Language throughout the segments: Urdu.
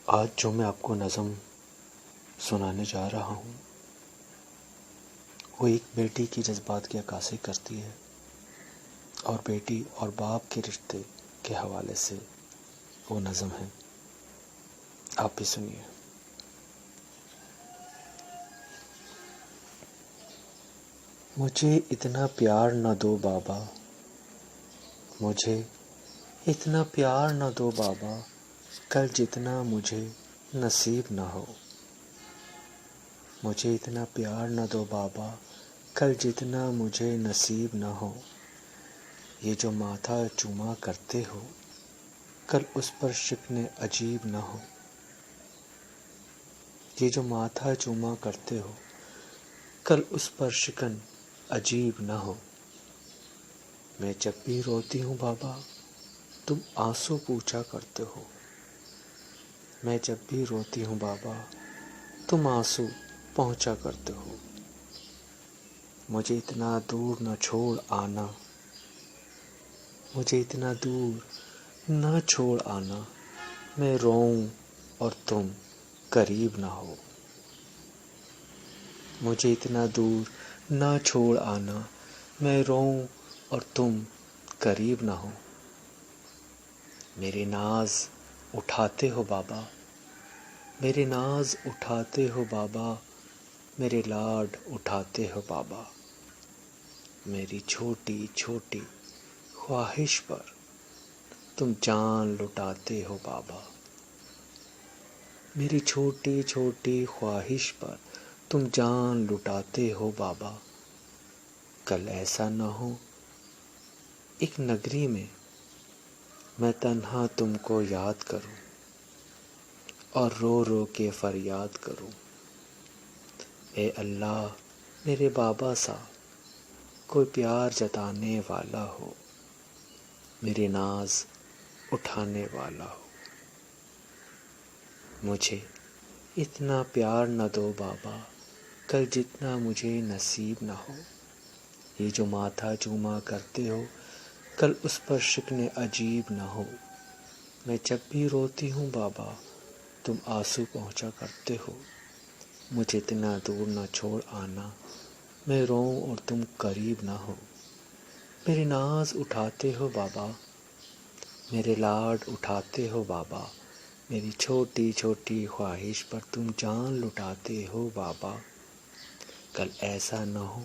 آج جو میں آپ کو نظم سنانے جا رہا ہوں وہ ایک بیٹی کی جذبات کی عکاسی کرتی ہے اور بیٹی اور باپ کے رشتے کے حوالے سے وہ نظم ہے. آپ بھی سنیے. مجھے اتنا پیار نہ دو بابا، مجھے اتنا پیار نہ دو بابا، کل جتنا مجھے نصیب نہ ہو. مجھے اتنا پیار نہ دو بابا، کل جتنا مجھے نصیب نہ ہو. یہ جو ماتھا چوما کرتے ہو، کل اس پر شکن عجیب نہ ہو. یہ جو ماتھا چوما کرتے ہو، کل اس پر شکن عجیب نہ ہو. میں جب بھی روتی ہوں بابا، تم آنسو پوچھا کرتے ہو. میں جب بھی روتی ہوں بابا، تم آنسو پہنچا کرتے ہو. مجھے اتنا دور نہ چھوڑ آنا، مجھے اتنا دور نہ چھوڑ آنا، میں روؤں اور تم قریب نہ ہو. مجھے اتنا دور نہ چھوڑ آنا، میں روؤں اور تم قریب نہ ہو. میرے ناز اٹھاتے ہو بابا، میرے ناز اٹھاتے ہو بابا، میرے لاڈ اٹھاتے ہو بابا. میری چھوٹی چھوٹی خواہش پر تم جان لٹاتے ہو بابا. میری چھوٹی چھوٹی خواہش پر تم جان لٹاتے ہو بابا. کل ایسا نہ ہو ایک نگری میں تنہا تم کو یاد کروں اور رو رو کے فریاد کروں. اے اللہ میرے بابا سا کوئی پیار جتانے والا ہو، میرے ناز اٹھانے والا ہو. مجھے اتنا پیار نہ دو بابا، کل جتنا مجھے نصیب نہ ہو. یہ جو ماتھا چوما کرتے ہو، کل اس پر شکن عجیب نہ ہو. میں جب بھی روتی ہوں بابا، تم آنسو پہنچا کرتے ہو. مجھے اتنا دور نہ چھوڑ آنا، میں روؤں اور تم قریب نہ ہو. میرے ناز اٹھاتے ہو بابا، میرے لاڈ اٹھاتے ہو بابا. میری چھوٹی چھوٹی خواہش پر تم جان لٹاتے ہو بابا. کل ایسا نہ ہو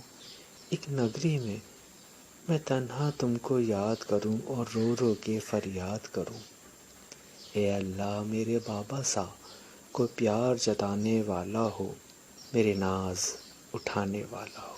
ایک نگری میں تنہا تم کو یاد کروں اور رو رو کے فریاد کروں. اے اللہ میرے بابا سا کوئی پیار جتانے والا ہو، میرے ناز اٹھانے والا ہو.